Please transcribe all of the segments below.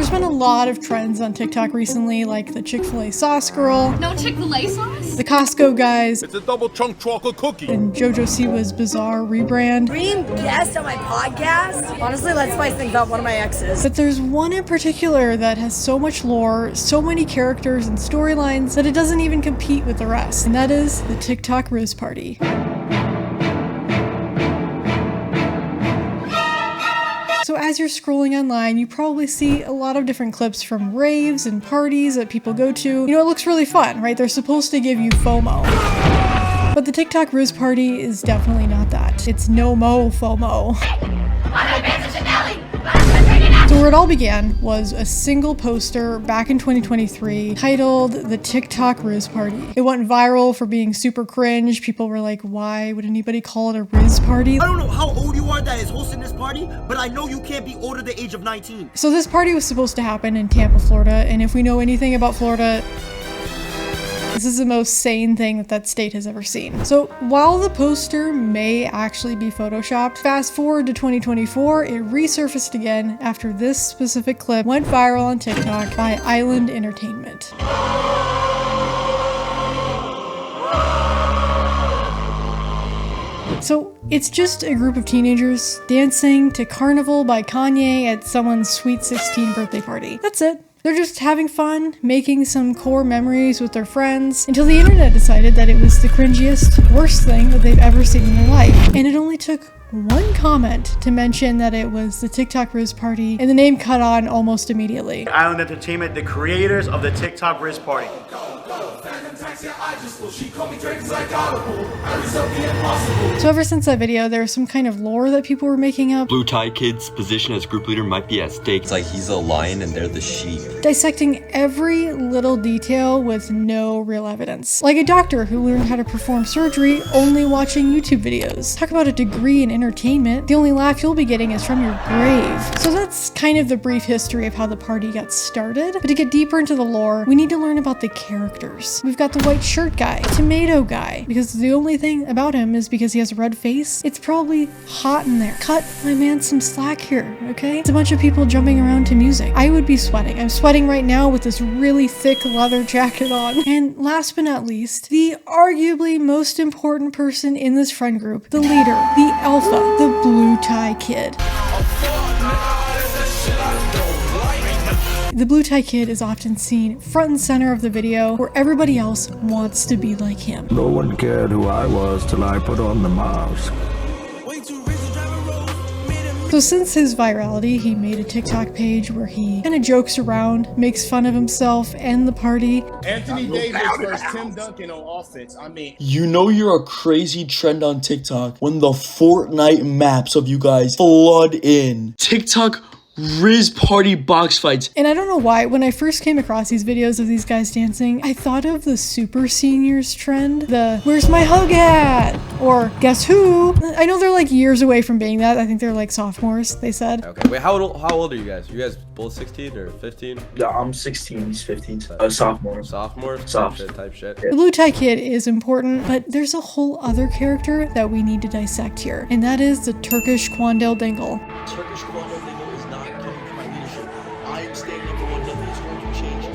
There's been a lot of trends on TikTok recently, like the Chick-fil-A sauce girl. No Chick-fil-A sauce? The Costco guys. It's a double chunk chocolate cookie. And JoJo Siwa's bizarre rebrand. Being guest on my podcast? Honestly, let's spice things up. One of my exes. But there's one in particular that has so much lore, so many characters and storylines that it doesn't even compete with the rest. And that is the TikTok Rizz party. So as you're scrolling online, you probably see a lot of different clips from raves and parties that people go to. You know, it looks really fun, right? They're supposed to give you FOMO. But the TikTok Rizz party is definitely not that. It's no-mo FOMO. So where it all began was a single poster back in 2023 titled The TikTok Rizz Party. It went viral for being super cringe. People were like, why would anybody call it a Rizz party? I don't know how old you are that is hosting this party, but I know you can't be older than the age of 19. So this party was supposed to happen in Tampa, Florida, and if we know anything about Florida, this is the most sane thing that state has ever seen. So while the poster may actually be photoshopped, fast forward to 2024, it resurfaced again after this specific clip went viral on TikTok by Island Entertainment. So it's just a group of teenagers dancing to Carnival by Kanye at someone's sweet 16 birthday party. That's it. They're just having fun, making some core memories with their friends, until the internet decided that it was the cringiest, worst thing that they've ever seen in their life. And it only took one comment to mention that it was the TikTok Rizz party, and the name caught on almost immediately. Island Entertainment, the creators of the TikTok Rizz party. So ever since that video, there was some kind of lore that people were making up. Blue Tie Kid's position as group leader might be at stake. It's like he's a lion and they're the sheep. Dissecting every little detail with no real evidence. Like a doctor who learned how to perform surgery only watching YouTube videos. Talk about a degree in entertainment. The only laugh you'll be getting is from your grave. So that's kind of the brief history of how the party got started. But to get deeper into the lore, we need to learn about the characters. We've got the white shirt guy, tomato guy, because the only thing about him is because he has a red face, it's probably hot in there. Cut my man some slack here, okay? It's a bunch of people jumping around to music. I would be sweating. I'm sweating right now with this really thick leather jacket on. And last but not least, the arguably most important person in this friend group, the leader, the alpha, the blue tie kid. The blue tie kid is often seen front and center of the video where everybody else wants to be like him. No one cared who I was till I put on the mask. So since his virality, he made a TikTok page where he kind of jokes around, makes fun of himself and the party. Anthony Davis versus Tim Duncan on offense. I mean, you know you're a crazy trend on TikTok when the Fortnite maps of you guys flood in. TikTok Rizz party box fights. And I don't know why, when I first came across these videos of these guys dancing, I thought of the super seniors trend. The where's my hug at? Or guess who? I know they're like years away from being that. I think they're like sophomores, they said. Okay, wait, how old are you guys? You guys both 16 or 15? Yeah, I'm 16, he's 15. Sophomore. Sophomores? Soft. Type shit. The blue tie kid is important, but there's a whole other character that we need to dissect here. And that is the Turkish Quandale Dingle. Turkish Quandale Dingle is not coming for my leadership. I am staying number one. Nothing is going to change.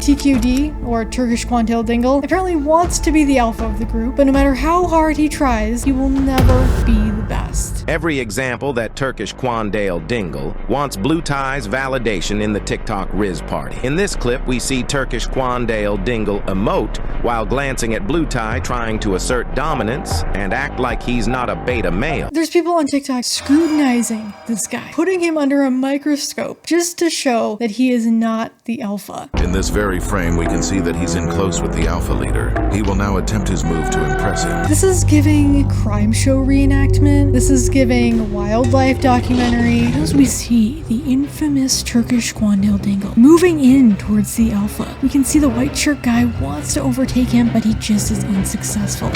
TQD, or Turkish Quandale Dingle, apparently wants to be the alpha of the group, but no matter how hard he tries, he will never be the best. Every example that Turkish Quandale Dingle wants blue tie's validation in the TikTok Rizz party. In this clip, we see Turkish Quandale Dingle emote while glancing at blue tie trying to assert dominance and act like he's not a beta male. There's people on TikTok scrutinizing this guy, putting him under a microscope just to show that he is not the alpha. In this very frame, we can see that he's in close with the alpha leader. He will now attempt his move to impress him. This is giving crime show reenactment. This is giving wildlife documentary. As we see the infamous Turkish Quandale Dingle moving in towards the alpha, we can see the white shirt guy wants to overtake him, but he just is unsuccessful.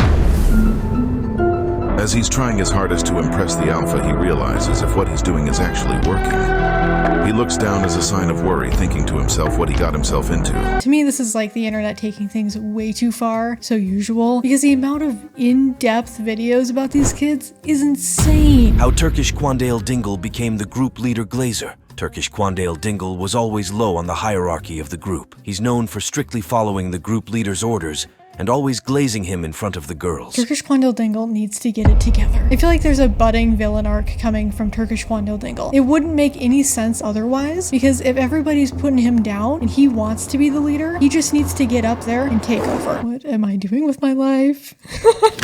As he's trying his hardest to impress the alpha, he realizes if what he's doing is actually working. He looks down as a sign of worry, thinking to himself what he got himself into. To me, this is like the internet taking things way too far, so usual, because the amount of in-depth videos about these kids is insane. How Turkish Quandale Dingle became the group leader Glazer. Turkish Quandale Dingle was always low on the hierarchy of the group. He's known for strictly following the group leader's orders and always glazing him in front of the girls. Turkish Quandale Dingle needs to get it together. I feel like there's a budding villain arc coming from Turkish Quandale Dingle. It wouldn't make any sense otherwise, because if everybody's putting him down and he wants to be the leader, he just needs to get up there and take over. What am I doing with my life?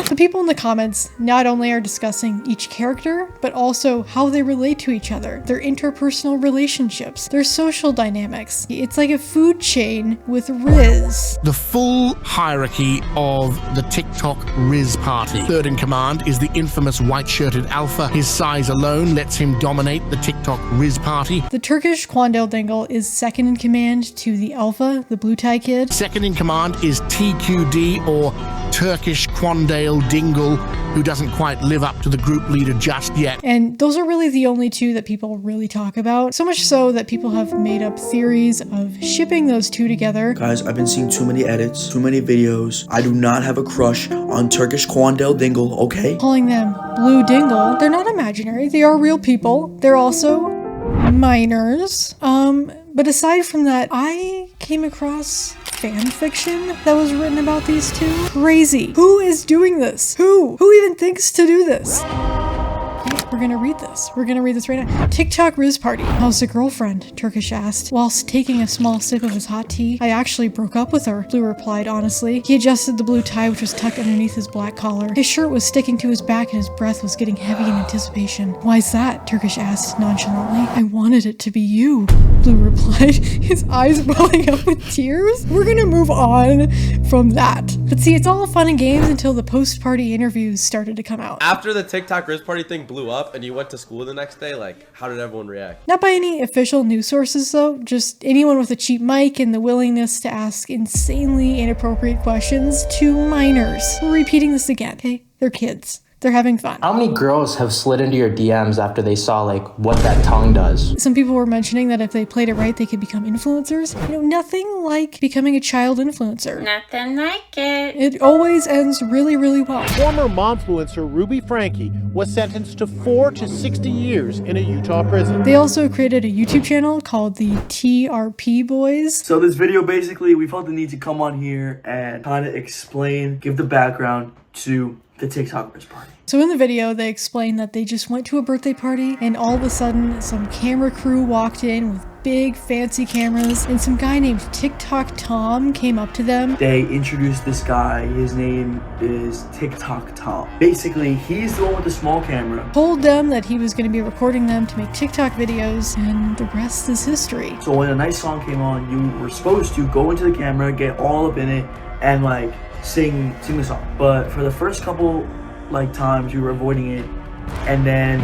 The people in the comments not only are discussing each character, but also how they relate to each other, their interpersonal relationships, their social dynamics. It's like a food chain with Rizz. The full hierarchy of the TikTok Rizz party. Third in command is the infamous white-shirted alpha. His size alone lets him dominate the TikTok Rizz party. The Turkish Quandale Dingle is second in command to the alpha, the blue tie kid. Second in command is TQD, or Turkish Quandale Dingle, who doesn't quite live up to the group leader just yet. And those are really the only two that people really talk about. So much so that people have made up theories of shipping those two together. Guys, I've been seeing too many edits, too many videos. I do not have a crush on Turkish Quandale Dingle, okay? Calling them Blue Dingle. They're not imaginary. They are real people. They're also minors. But aside from that, I came across fan fiction that was written about these two. Crazy. Who is doing this? Who even thinks to do this? We're gonna read this. We're gonna read this right now. TikTok Rizz party. How's the girlfriend? Turkish asked, whilst taking a small sip of his hot tea. I actually broke up with her, Blue replied honestly. He adjusted the blue tie which was tucked underneath his black collar. His shirt was sticking to his back and his breath was getting heavy in anticipation. Why's that? Turkish asked nonchalantly. I wanted it to be you, Blue replied, his eyes welling up with tears. We're gonna move on from that. But see, it's all fun and games until the post-party interviews started to come out. After the TikTok Rizz party thing blew up and you went to school the next day, like, how did everyone react? Not by any official news sources though, just anyone with a cheap mic and the willingness to ask insanely inappropriate questions to minors. We're repeating this again, okay? They're kids. They're having fun. How many girls have slid into your DMs after they saw like what that tongue does? Some people were mentioning that if they played it right, they could become influencers. You know, nothing like becoming a child influencer. Nothing like it. It always ends really, really well. Former momfluencer Ruby Frankie was sentenced to 4 to 60 years in a Utah prison. They also created a YouTube channel called the TRP Boys. So this video, basically, we felt the need to come on here and kind of explain, give the background to the TikTok Rizz party. So in the video, they explain that they just went to a birthday party and all of a sudden some camera crew walked in with big fancy cameras and some guy named TikTok Tom came up to them. They introduced this guy. His name is TikTok Tom. Basically, he's the one with the small camera. Told them that he was going to be recording them to make TikTok videos, and the rest is history. So when a nice song came on, you were supposed to go into the camera, get all up in it, and like sing the song. But for the first couple times you were avoiding it, and then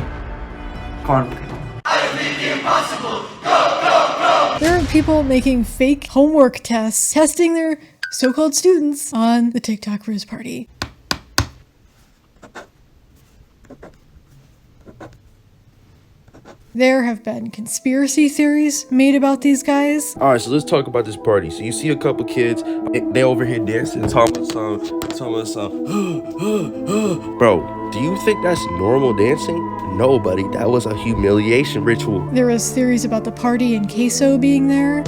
Carnival came on. I make it impossible. Go, go, go. There are people making fake homework tests, testing their so-called students on the TikTok Rizz party. There have been conspiracy theories made about these guys. All right, so let's talk about this party. So you see a couple kids, they over here dancing, talking about some. Bro, do you think that's normal dancing? No, buddy, that was a humiliation ritual. There was theories about the party and Queso being there.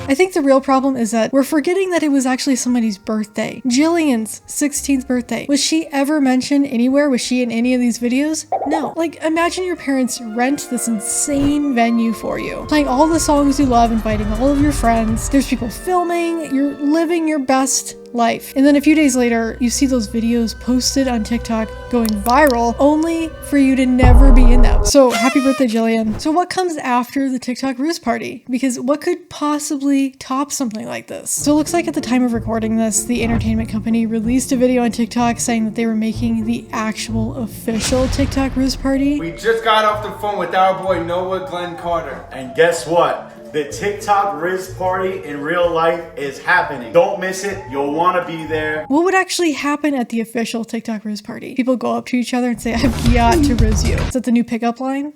I think the real problem is that we're forgetting that it was actually somebody's birthday. Jillian's 16th birthday. Was she ever mentioned anywhere? Was she in any of these videos? No. Like, imagine your parents rent this insane venue for you, playing all the songs you love, inviting all of your friends. There's people filming. You're living your best life. And then a few days later, you see those videos posted on TikTok going viral, only for you to never be in them. So happy birthday, Jillian. So what comes after the TikTok Rizz party? Because what could possibly top something like this? So it looks like at the time of recording this, the entertainment company released a video on TikTok saying that they were making the actual official TikTok Rizz party. We just got off the phone with our boy Noah Glenn Carter. And guess what? The TikTok Rizz party in real life is happening. Don't miss it. You'll want to be there. What would actually happen at the official TikTok Rizz party? People go up to each other and say, I've got to Rizz you. Is that the new pickup line?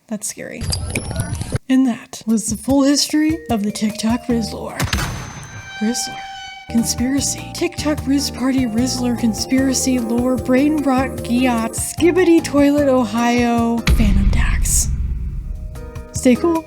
That's scary. And that was the full history of the TikTok Rizzlor. Rizzlor. Conspiracy. TikTok Rizz Party Rizzlor Conspiracy Lore Brain Rot Giat Skibbity Toilet Ohio Phantom Dax. Stay cool.